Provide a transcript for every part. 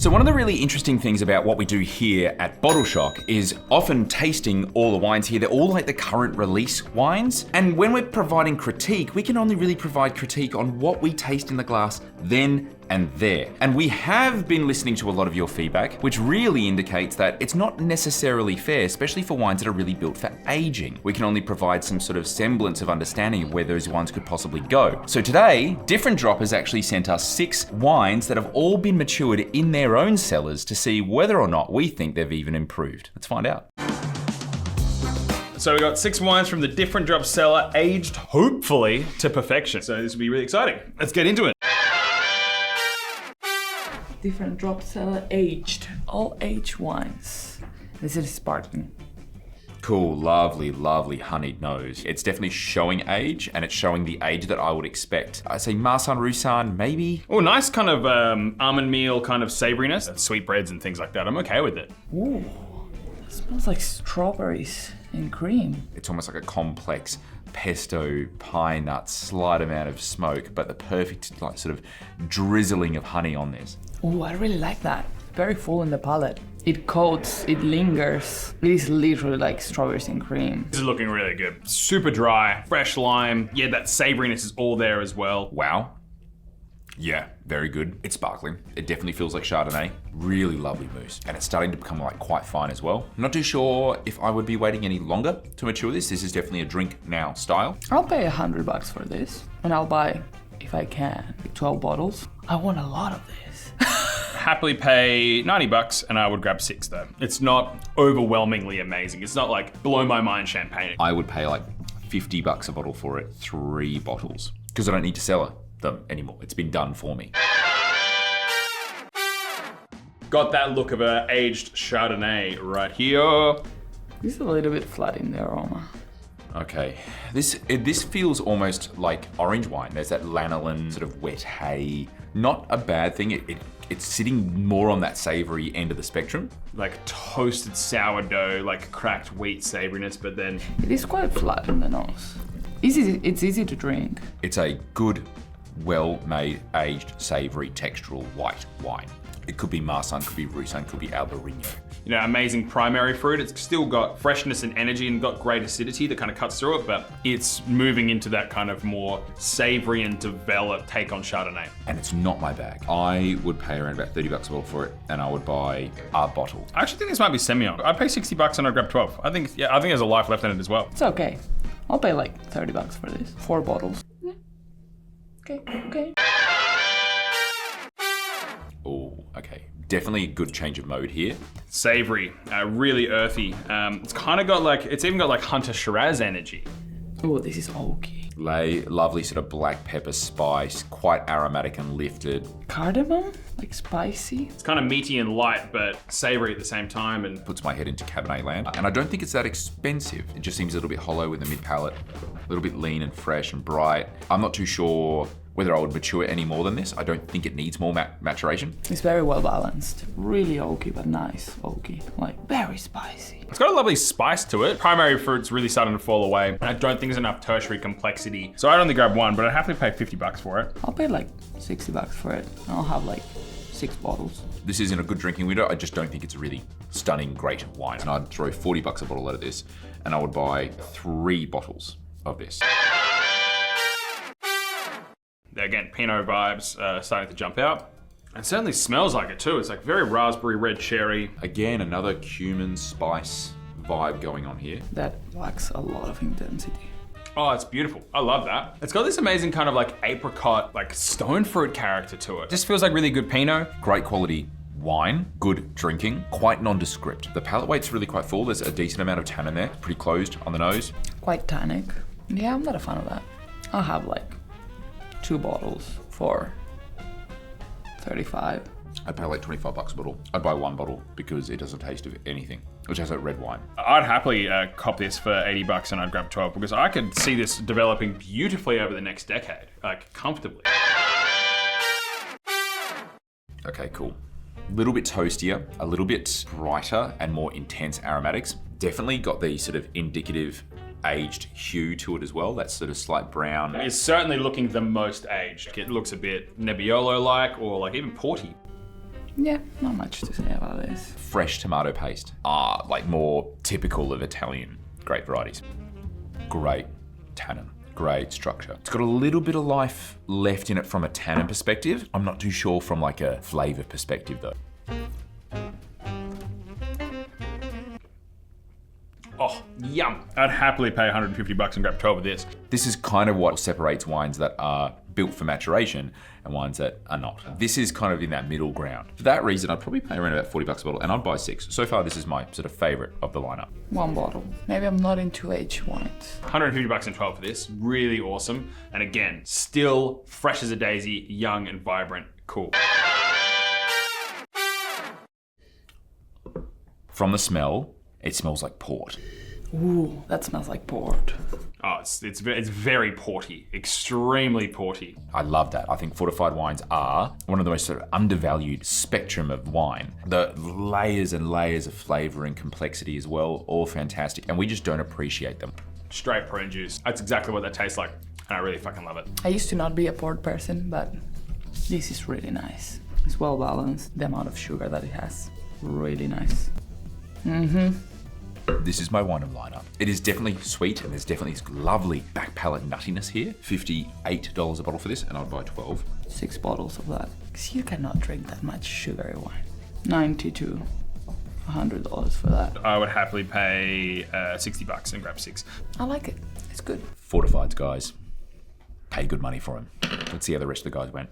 So one of the really interesting things about what we do here at Bottle Shock is often tasting all the wines here. They're all like the current release wines. And when we're providing critique, we can only really provide critique on what we taste in the glass then and there. And we have been listening to a lot of your feedback, which really indicates that it's not necessarily fair, especially for wines that are really built for aging. We can only provide some sort of semblance of understanding of where those wines could possibly go. So today, Different Drop has actually sent us 6 wines that have all been matured in their own cellars to see whether or not we think they've even improved. Let's find out. So we got 6 wines from the Different Drop cellar, aged hopefully to perfection. So this will be really exciting. Let's get into it. Different Drop cellar, aged, all aged wines. This is sparkling. Cool, lovely, lovely honeyed nose. It's definitely showing age, and it's showing the age that I would expect. I say Marsanne Roussanne, maybe? Oh, nice kind of almond meal kind of savoriness. Sweetbreads and things like that. I'm okay with it. Ooh, it smells like strawberries and cream. It's almost like a complex pesto, pine nuts, slight amount of smoke, but the perfect like sort of drizzling of honey on this. Ooh, I really like that. Very full in the palate. It coats, it lingers. It is literally like strawberries and cream. This is looking really good. Super dry, fresh lime. Yeah, that savoriness is all there as well. Wow. Yeah, very good. It's sparkling. It definitely feels like Chardonnay. Really lovely mousse. And it's starting to become like quite fine as well. I'm not too sure if I would be waiting any longer to mature this. This is definitely a drink now style. I'll pay $100 for this. And I'll buy, if I can, 12 bottles. I want a lot of this. Happily pay $90 and I would grab 6 though. It's not overwhelmingly amazing. It's not like blow my mind champagne. I would pay like $50 a bottle for it, 3 bottles. Because I don't need to sell them anymore. It's been done for me. Got that look of a aged Chardonnay right here. This is a little bit flat in the aroma. Okay, this feels almost like orange wine. There's that lanolin sort of wet hay. Not a bad thing. It's sitting more on that savory end of the spectrum. Like toasted sourdough, like cracked wheat savoriness, but then... It is quite flat in the nose. It's easy to drink. It's a good, well-made, aged, savory, textural white wine. It could be Marsanne, could be Roussanne, could be Albarino. You know, amazing primary fruit. It's still got freshness and energy and got great acidity that kind of cuts through it, but it's moving into that kind of more savory and developed take on Chardonnay. And it's not my bag. I would pay around about $30 a bottle for it, and I would buy a bottle. I actually think this might be semi-on. I'd pay $60 and I'd grab 12. I think there's a life left in it as well. It's okay. I'll pay like $30 for this. 4 bottles. Yeah. Okay. Oh, okay. Definitely a good change of mode here. Savory, really earthy. It's kind of got like, it's even got like Hunter Shiraz energy. Oh, this is oaky. Lovely sort of black pepper spice, quite aromatic and lifted. Cardamom? Like spicy? It's kind of meaty and light, but savory at the same time. And puts my head into Cabernet land. And I don't think it's that expensive. It just seems a little bit hollow in the mid-palate, a little bit lean and fresh and bright. I'm not too sure whether I would mature it any more than this. I don't think it needs more maturation. It's very well balanced. Really oaky, but nice oaky. Like very spicy. It's got a lovely spice to it. Primary fruit's really starting to fall away. And I don't think there's enough tertiary complexity. So I'd only grab 1, but I'd happily pay $50 for it. I'll pay like $60 for it. I'll have like 6 bottles. This is in a good drinking window. I just don't think it's a really stunning, great wine. And I'd throw $40 a bottle out of this, and I would buy 3 bottles of this. Again, Pinot vibes starting to jump out. It certainly smells like it too. It's like very raspberry, red cherry. Again, another cumin spice vibe going on here. That lacks a lot of intensity. Oh, it's beautiful. I love that. It's got this amazing kind of like apricot, like stone fruit character to it. Just feels like really good Pinot. Great quality wine, good drinking, quite nondescript. The palate weight's really quite full. There's a decent amount of tannin there, pretty closed on the nose. Quite tannic. Yeah, I'm not a fan of that. I'll have like 2 bottles for $35. I'd pay like $25 a bottle. I'd buy 1 bottle because it doesn't taste of anything. Which has a red wine. I'd happily cop this for $80 and I'd grab 12 because I could see this developing beautifully over the next decade, like comfortably. Okay, cool. A little bit toastier, a little bit brighter and more intense aromatics. Definitely got the sort of indicative aged hue to it as well. That sort of slight brown. It's certainly looking the most aged. It looks a bit Nebbiolo-like or like even porty. Yeah, not much to say about this. Fresh tomato paste. Like more typical of Italian grape varieties. Great tannin. Great structure. It's got a little bit of life left in it from a tannin perspective. I'm not too sure from like a flavor perspective though. Oh, yum. I'd happily pay $150 and grab 12 of this. This is kind of what separates wines that are built for maturation and wines that are not. This is kind of in that middle ground. For that reason, I'd probably pay around about $40 a bottle, and I'd buy 6. So far, this is my sort of favorite of the lineup. 1 bottle. Maybe I'm not into aged wines. $150 and 12 for this. Really awesome. And again, still fresh as a daisy, young and vibrant. Cool. From the smell, it smells like port. Ooh, that smells like port. Oh, it's very porty, extremely porty. I love that. I think fortified wines are one of the most sort of undervalued spectrum of wine. The layers and layers of flavor and complexity as well, all fantastic. And we just don't appreciate them. Straight prune juice. That's exactly what that tastes like. And I really fucking love it. I used to not be a port person, but this is really nice. It's well balanced. The amount of sugar that it has, really nice. This is my wine of lineup. It is definitely sweet, and there's definitely this lovely back palate nuttiness here. $58 a bottle for this, and I'd buy 12. 6 bottles of that. Because you cannot drink that much sugary wine. $90 to $100 for that. I would happily pay $60 and grab 6. I like it. It's good. Fortifieds, guys. Pay good money for them. Let's see how the rest of the guys went.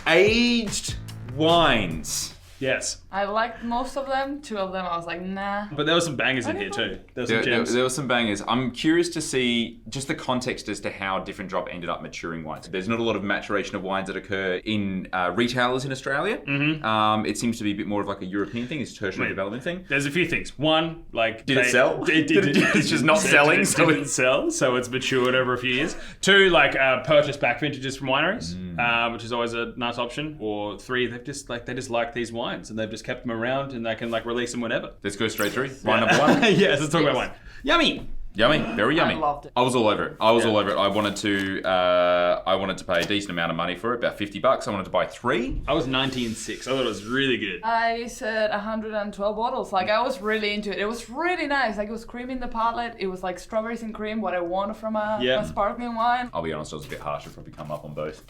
Aged wines. Yes. I liked most of them. 2 of them I was like, nah. But there were some bangers in here too. There were some gems. There were some bangers. I'm curious to see just the context as to how Different Drop ended up maturing wines. There's not a lot of maturation of wines that occur in retailers in Australia. It seems to be a bit more of like a European thing. It's a tertiary development thing. There's a few things. One, like... Did it sell? It's just not selling, so it didn't sell, so it's matured over a few years. 2, like purchase back vintages from wineries, which is always a nice option. Or 3, they just like these wines and they've just kept them around and they can like release them whenever. Let's go straight through. Wine number 1. Yes, let's talk about wine. Yummy. Yummy, very yummy. I loved it. I was all over it. All over it. I wanted to pay a decent amount of money for it, about $50. I wanted to buy 3. I was 90 and 6. I thought it was really good. I said 112 bottles. Like I was really into it. It was really nice. Like it was cream in the palate. It was like strawberries and cream, what I want from a sparkling wine. I'll be honest, I was a bit harsh. I'd probably come up on both.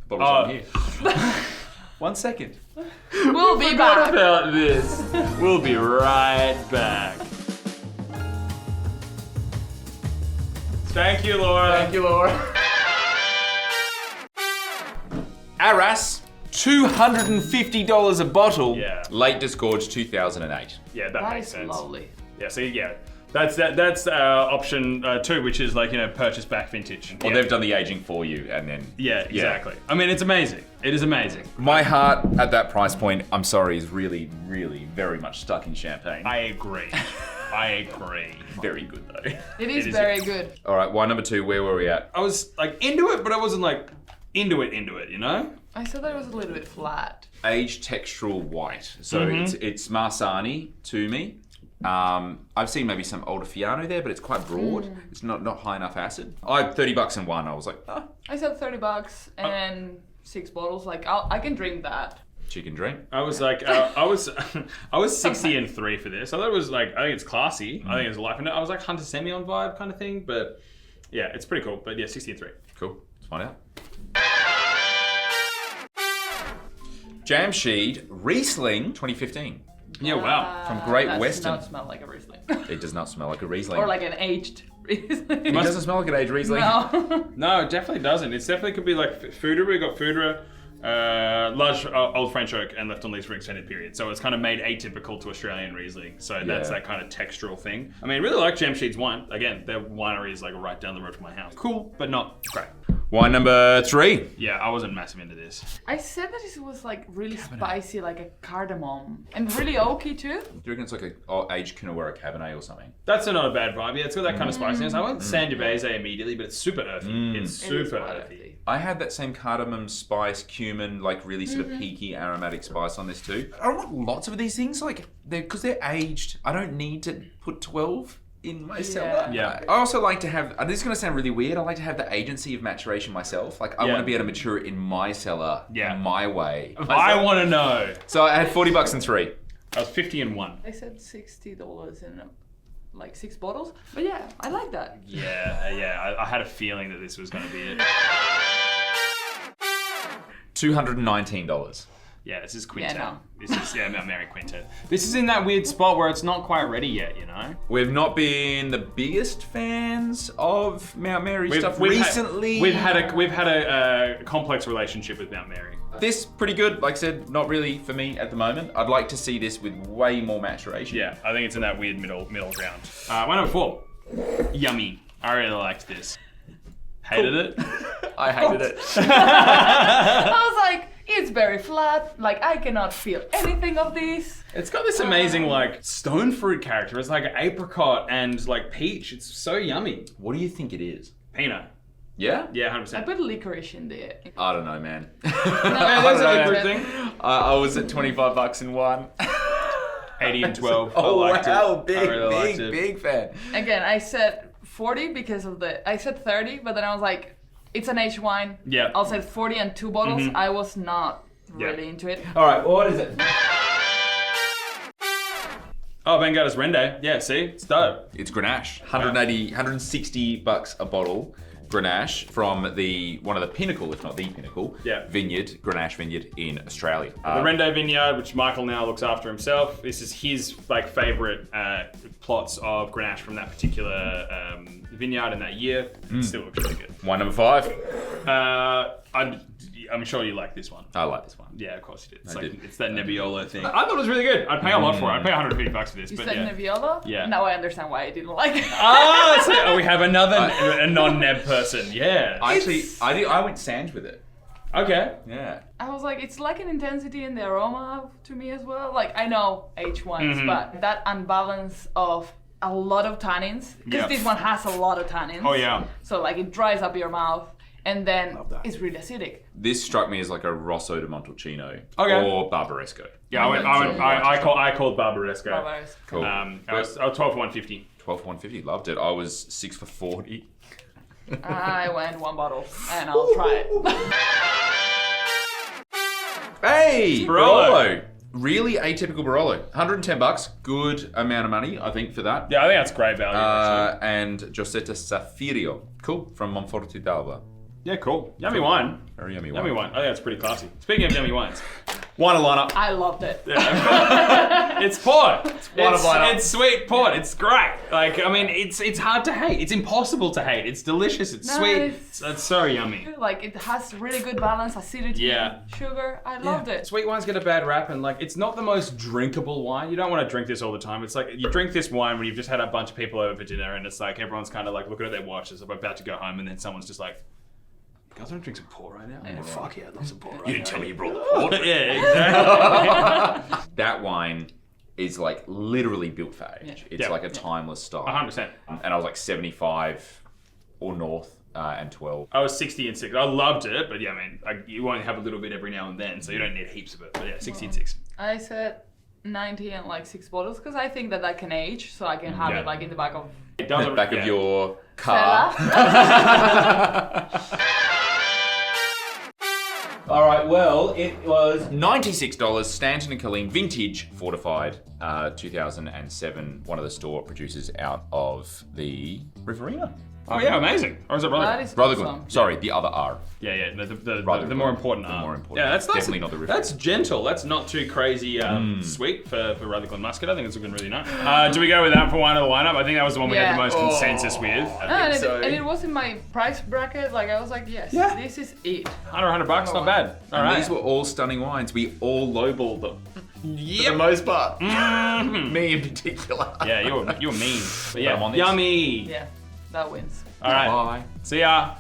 Bottles on here. 1 second. We'll be back. About this. We'll be right back. Thank you, Laura. Thank you, Laura. Arras, $250 a bottle. Yeah. Late Disgorged 2008. Yeah, that That makes is sense. lovely. Yeah, so yeah. That's option 2, which is like, purchase back vintage. Well, they've done the aging for you, and then... Yeah, exactly. I mean, it's amazing. It is amazing. My heart at that price point, I'm sorry, is really, really very much stuck in champagne. I agree. Very good, though. It is is very good. All right, wine number 2, where were we at? I was like into it, but I wasn't like into it, you know? I said that it was a little bit flat. Aged textural white. So it's Marsani to me. I've seen maybe some older Fiano there, but it's quite broad. It's not high enough acid. I had $30 and 1. I was like, I said $30 and 6 bottles. Like I can drink that. chicken drink. I was like, I was 60 and 3 for this. I thought it was like, I think it's classy. I think it's life in it. I was like Hunter Semillon vibe kind of thing, but yeah, it's pretty cool. But yeah, 60 and 3. Cool. Let's find out. Jamsheed Riesling 2015. Yeah, wow. From Great that Western. Does not smell like a Riesling. It does not smell like a Riesling. Or like an aged Riesling. It doesn't smell like an aged Riesling. No. No, it definitely doesn't. It definitely could be like Foudre. We got Foudre, large old French oak, and left on lease for an extended period. So it's kind of made atypical to Australian Riesling. So that's that kind of textural thing. I mean, I really like Jamsheed's wine. Again, their winery is like right down the road from my house. Cool, but not great. Wine number 3. Yeah, I wasn't massive into this. I said that it was like really spicy, like a cardamom. And really oaky too. Do you reckon it's like an aged Coonawarra Cabernet or something? That's not a bad vibe. Yeah, it's got that kind of spiciness. I went Sangiovese immediately, but it's super earthy. It's super quite earthy. earthy. I had that same cardamom, spice, cumin, like really sort of peaky aromatic spice on this too. I don't want lots of these things, like because they're aged. I don't need to put 12 in my cellar. Yeah. I also like to have, this is going to sound really weird, I like to have the agency of maturation myself. Like, I want to be able to mature it in my cellar, my way. I want to know. So I had $40 and 3. I was 50 and 1. I said $60 in like 6 bottles, but yeah, I like that. Yeah. I had a feeling that this was going to be it. $219. Yeah, this is Quintet. Yeah, no. This is Mount Mary Quintet. This is in that weird spot where it's not quite ready yet, you know? We've not been the biggest fans of Mount Mary stuff recently. We've had a complex relationship with Mount Mary. This pretty good, like I said, not really for me at the moment. I'd like to see this with way more maturation. Yeah, I think it's in that weird middle ground. 104. Yummy. I really liked this. Hated it. I hated it. I was like, it's very flat. Like, I cannot feel anything of this. It's got this amazing like stone fruit character. It's like apricot and like peach. It's so yummy. What do you think it is? Pinot. Yeah? Yeah, I 100%. put licorice in there. I don't know, man. That's a good thing. I was at $25 and 1. 80 and 12. Oh, I liked wow. it. I really liked it. Big fan. Again, I said 40 because of I said 30, but then I was like, it's an aged wine. Yeah. I'll say 40 and 2 bottles. Mm-hmm. I was not really into it. All right, well, what is it? Oh, Vanguardist Rende. Yeah, see? It's dope. It's Grenache. $160 a bottle. Grenache from one of the pinnacle, if not the pinnacle, Grenache vineyard in Australia. The Rende vineyard, which Michael now looks after himself. This is his like favorite plots of Grenache from that particular vineyard in that year. It still looks really good. Wine number 5. I'm sure you like this one. I like this one. Yeah, of course you did. I did. It's that Nebbiolo thing. I thought it was really good. I'd pay a lot for it. I'd pay $150 for this. You but said yeah. Nebbiolo? Yeah. Now I understand why I didn't like it. Oh, we have another a non-Neb person. Yeah. I went Sange with it. Okay. Yeah. I was like, it's like an intensity in the aroma to me as well. Like, I know H1s, but that unbalance of a lot of tannins, because this one has a lot of tannins. Oh, yeah. So, like, it dries up your mouth, and then it's really acidic. This struck me as like a Rosso de Montalcino or Barbaresco. Yeah, I called Barbaresco. Barbaresco. Cool. I was 12 for 150. 12 for 150, loved it. I was 6 for 40. I went 1 bottle, and I'll try it. Hey, Barolo. Really atypical Barolo. $110, good amount of money, I think, for that. Yeah, I think that's great value. Actually. And Josetta Saffirio, cool, from Monforte d'Alba. Yeah, cool. Yummy wine. Very yummy wine. Yummy wine. I think that's pretty classy. Speaking of yummy wines, Wine of lineup. I loved it. it's port. wine of lineup. It's sweet port. It's great. Like, I mean, it's hard to hate. It's impossible to hate. It's delicious. It's sweet. It's so yummy. Like, it has really good balance, acidity, sugar. I loved it. Sweet wines get a bad rap, and like, it's not the most drinkable wine. You don't want to drink this all the time. It's like, you drink this wine when you've just had a bunch of people over for dinner, and it's like, everyone's kind of like looking at their watches, I'm about to go home, and then someone's just like, guys, want to drink some port right now? Yeah. Oh, fuck yeah, I'd love some port right You now. didn't tell me you brought the port. Yeah, exactly. That wine is like literally built for age. It's like a timeless style. 100%. And I was like 75 or north and 12. I was 60 and 6. I loved it, but yeah, I mean, you only have a little bit every now and then, so you don't need heaps of it. But yeah, 60 and 6. I said 90 and like 6 bottles because I think that can age, so I can have it like in the back of It doesn't, the back of your car. All right, well, it was $96, Stanton and Killeen, vintage Fortified, 2007, one of the store producers out of the Riverina. Oh yeah, amazing. Or is it That is Rutherglen. awesome. Sorry, the other R. Yeah, the Rutherglen. more important The R. more important. Yeah, that's nice. Definitely not the Riverina. That's gentle. That's not too crazy sweet for Rutherglen Muscat. I think it's looking really nice. Do we go with that for wine of the lineup? I think that was the one we had the most consensus with. And it was in my price bracket. Like, I was like, yes, this is it. $100, not bad. All right. These were all stunning wines. We all lowballed them. For the most part. Me in particular. Yeah, you were mean. But yeah, I'm on this. yummy. Yeah, that wins. All right. Bye. See ya.